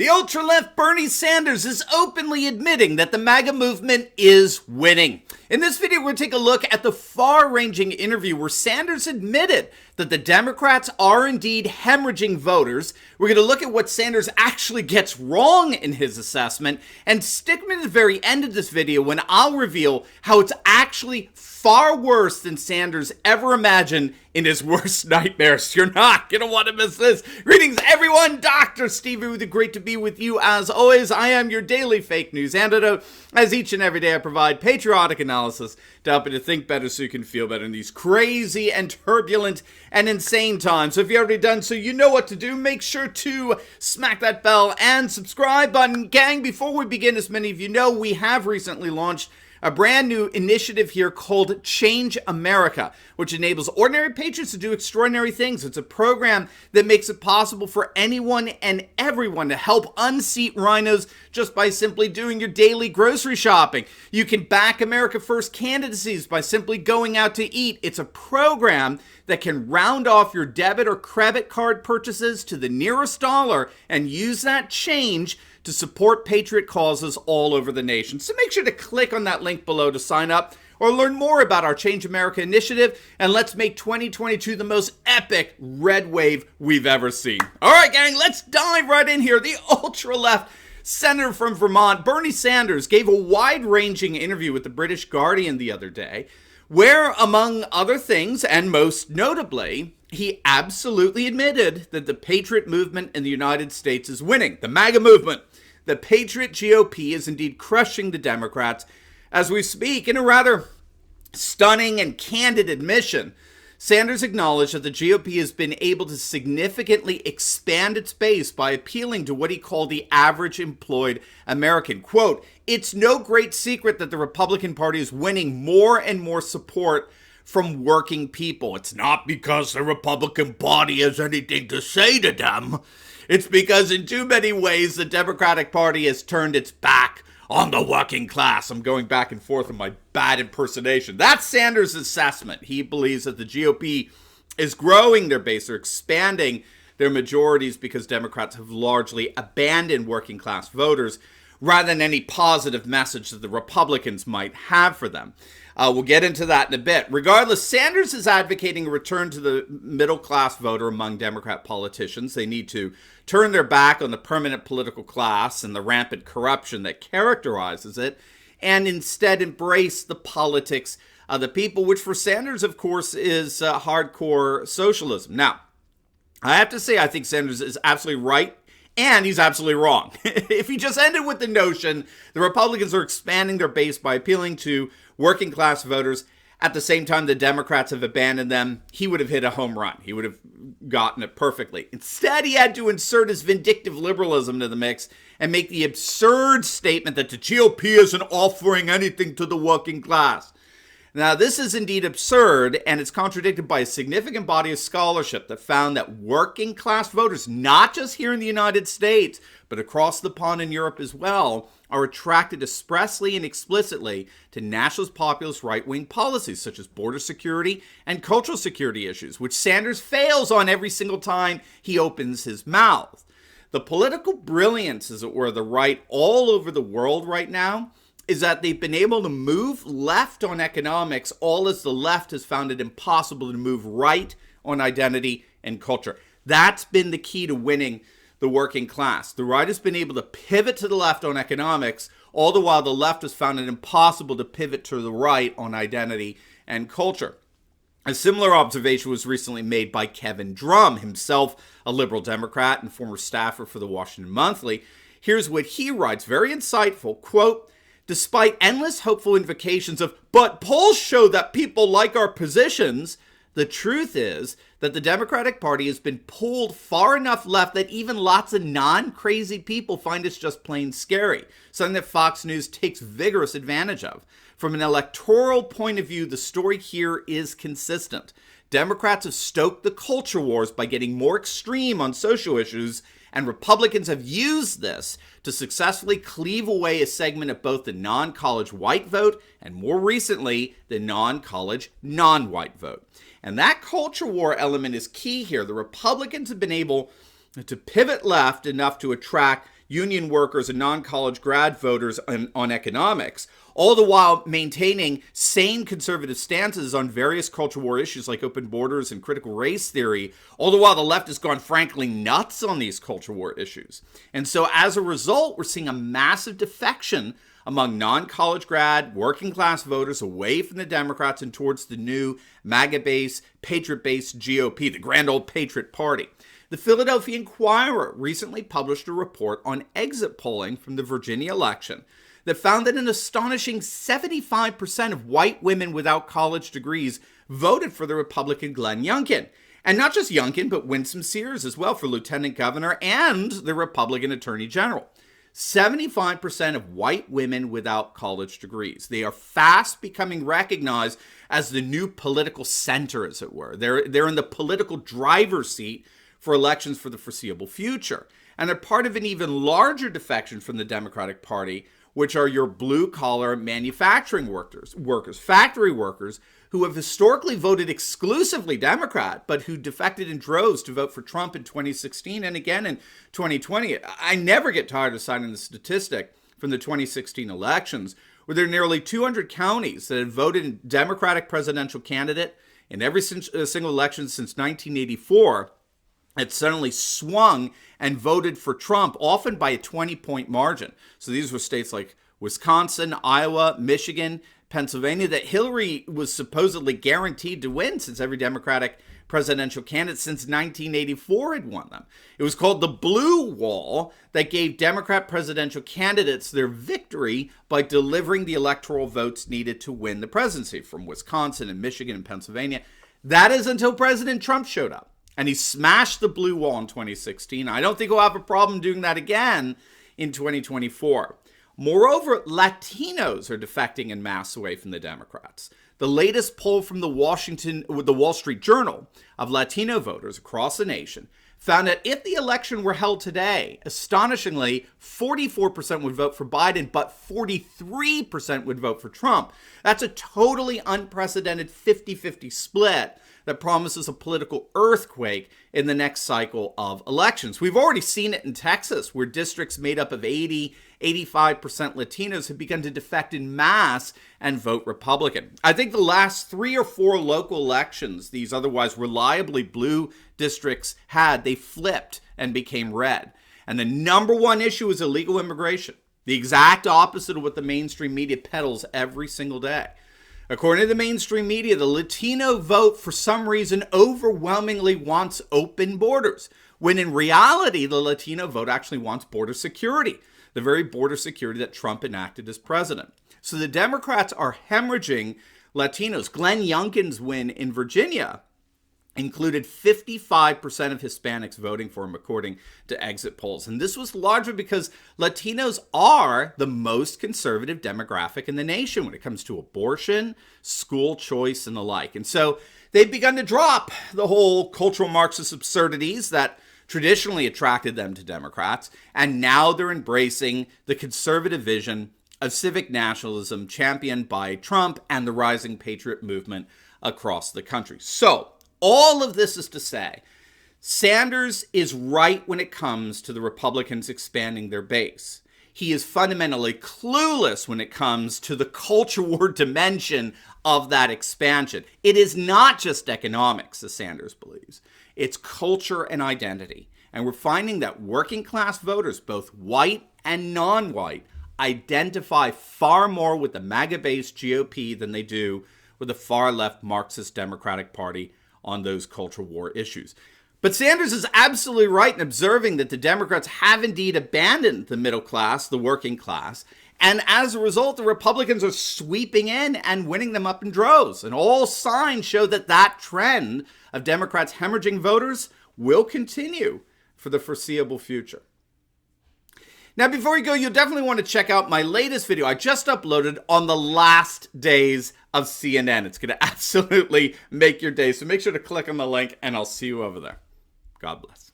The ultra-left Bernie Sanders is openly admitting that the MAGA movement is winning. In this video, we're going to take a look at the far-ranging interview where Sanders admitted that the Democrats are indeed hemorrhaging voters. We're going to look at what Sanders actually gets wrong in his assessment, and stick me to the very end of this video when I'll reveal how it's actually far worse than Sanders ever imagined in his worst nightmares. You're not going to want to miss this. Greetings, everyone. Dr. Stevie with you. Great to be with you. As always, I am your daily fake news antidote. As each and every day, I provide patriotic analysis to help you to think better so you can feel better in these crazy and turbulent and insane times. So if you've already done so, you know what to do. Make sure to smack that bell and subscribe button. Gang, before we begin, as many of you know, we have recently launched a brand new initiative here called Change America, which enables ordinary patrons to do extraordinary things. It's a program that makes it possible for anyone and everyone to help unseat rhinos just by simply doing your daily grocery shopping. You can back America First candidacies by simply going out to eat. It's a program that can round off your debit or credit card purchases to the nearest dollar and use that change to support patriot causes all over the nation. So make sure to click on that link below to sign up or learn more about our Change America initiative, and let's make 2022 the most epic red wave we've ever seen. All right, gang, let's dive right in here. The ultra-left senator from Vermont, Bernie Sanders, gave a wide-ranging interview with the British Guardian the other day, where, among other things, and most notably, he absolutely admitted that the patriot movement in the United States is winning. The MAGA movement. The patriot GOP is indeed crushing the Democrats as we speak. In a rather stunning and candid admission, Sanders acknowledged that the GOP has been able to significantly expand its base by appealing to what he called the average employed American. Quote, "It's no great secret that the Republican Party is winning more and more support from working people. It's not because the Republican Party has anything to say to them. It's because in too many ways the Democratic Party has turned its back on the working class." I'm going back and forth in my bad impersonation. That's Sanders' assessment. He believes that the GOP is growing their base or expanding their majorities because Democrats have largely abandoned working class voters rather than any positive message that the Republicans might have for them. We'll get into that in a bit. Regardless, Sanders is advocating a return to the middle-class voter among Democrat politicians. They need to turn their back on the permanent political class and the rampant corruption that characterizes it, and instead embrace the politics of the people, which for Sanders, of course, is hardcore socialism. Now, I have to say, I think Sanders is absolutely right, and he's absolutely wrong. If he just ended with the notion the Republicans are expanding their base by appealing to working class voters at the same time the Democrats have abandoned them, he would have hit a home run. He would have gotten it perfectly. Instead, he had to insert his vindictive liberalism to the mix and make the absurd statement that the GOP isn't offering anything to the working class. Now, this is indeed absurd, and it's contradicted by a significant body of scholarship that found that working class voters, not just here in the United States, but across the pond in Europe as well, are attracted expressly and explicitly to nationalist populist right-wing policies such as border security and cultural security issues, which Sanders fails on every single time he opens his mouth. The political brilliance, as it were, of the right all over the world right now is that they've been able to move left on economics, all as the left has found it impossible to move right on identity and culture. That's been the key to winning the working class. The right has been able to pivot to the left on economics, all the while the left has found it impossible to pivot to the right on identity and culture. A similar observation was recently made by Kevin Drum, himself a liberal Democrat and former staffer for the Washington Monthly. Here's what he writes, very insightful, quote, "Despite endless hopeful invocations of, but polls show that people like our positions, the truth is that the Democratic Party has been pulled far enough left that even lots of non-crazy people find it's just plain scary, something that Fox News takes vigorous advantage of. From an electoral point of view, the story here is consistent. Democrats have stoked the culture wars by getting more extreme on social issues, and Republicans have used this to successfully cleave away a segment of both the non-college white vote and, more recently, the non-college non-white vote." And that culture war element is key here. The Republicans have been able to pivot left enough to attract union workers and non-college grad voters on economics, all the while maintaining sane conservative stances on various culture war issues like open borders and critical race theory, all the while the left has gone frankly nuts on these culture war issues. And so as a result, we're seeing a massive defection among non-college grad, working class voters away from the Democrats and towards the new MAGA-based, patriot-based GOP, the grand old Patriot Party. The Philadelphia Inquirer recently published a report on exit polling from the Virginia election that found that an astonishing 75% of white women without college degrees voted for the Republican Glenn Youngkin. And not just Youngkin, but Winsome Sears as well for lieutenant governor and the Republican attorney general. 75% of white women without college degrees. They are fast becoming recognized as the new political center, as it were. They're in the political driver's seat for elections for the foreseeable future. And they're part of an even larger defection from the Democratic Party, which are your blue-collar manufacturing workers, factory workers, who have historically voted exclusively Democrat, but who defected in droves to vote for Trump in 2016 and again in 2020. I never get tired of citing the statistic from the 2016 elections, where there are nearly 200 counties that had voted in Democratic presidential candidate in every single election since 1984. It suddenly swung and voted for Trump, often by a 20-point margin. So these were states like Wisconsin, Iowa, Michigan, Pennsylvania, that Hillary was supposedly guaranteed to win since every Democratic presidential candidate since 1984 had won them. It was called the Blue Wall that gave Democrat presidential candidates their victory by delivering the electoral votes needed to win the presidency from Wisconsin and Michigan and Pennsylvania. That is until President Trump showed up. And he smashed the blue wall in 2016. I don't think we'll have a problem doing that again in 2024. Moreover, Latinos are defecting en masse away from the Democrats. The latest poll from the Wall Street Journal of Latino voters across the nation found that if the election were held today, astonishingly, 44% would vote for Biden, but 43% would vote for Trump. That's a totally unprecedented 50-50 split that promises a political earthquake in the next cycle of elections. We've already seen it in Texas, where districts made up of 85% Latinos have begun to defect in mass and vote Republican. I think the last 3 or 4 local elections these otherwise reliably blue districts had, they flipped and became red. And the number one issue is illegal immigration, the exact opposite of what the mainstream media peddles every single day. According to the mainstream media, the Latino vote, for some reason, overwhelmingly wants open borders, when in reality, the Latino vote actually wants border security, the very border security that Trump enacted as president. So the Democrats are hemorrhaging Latinos. Glenn Youngkin's win in Virginia included 55% of Hispanics voting for him, according to exit polls. And this was largely because Latinos are the most conservative demographic in the nation when it comes to abortion, school choice, and the like. And so they've begun to drop the whole cultural Marxist absurdities that traditionally attracted them to Democrats. And now they're embracing the conservative vision of civic nationalism championed by Trump and the rising patriot movement across the country. So all of this is to say, Sanders is right when it comes to the Republicans expanding their base. He is fundamentally clueless when it comes to the culture war dimension of that expansion. It is not just economics, as Sanders believes. It's culture and identity. And we're finding that working class voters, both white and non-white, identify far more with the MAGA-based GOP than they do with the far-left Marxist Democratic Party on those culture war issues. But Sanders is absolutely right in observing that the Democrats have indeed abandoned the middle class, the working class, and as a result, the Republicans are sweeping in and winning them up in droves. And all signs show that that trend of Democrats hemorrhaging voters will continue for the foreseeable future. Now, before we go, you'll definitely want to check out my latest video I just uploaded on the last days of CNN. It's going to absolutely make your day. So make sure to click on the link and I'll see you over there. God bless.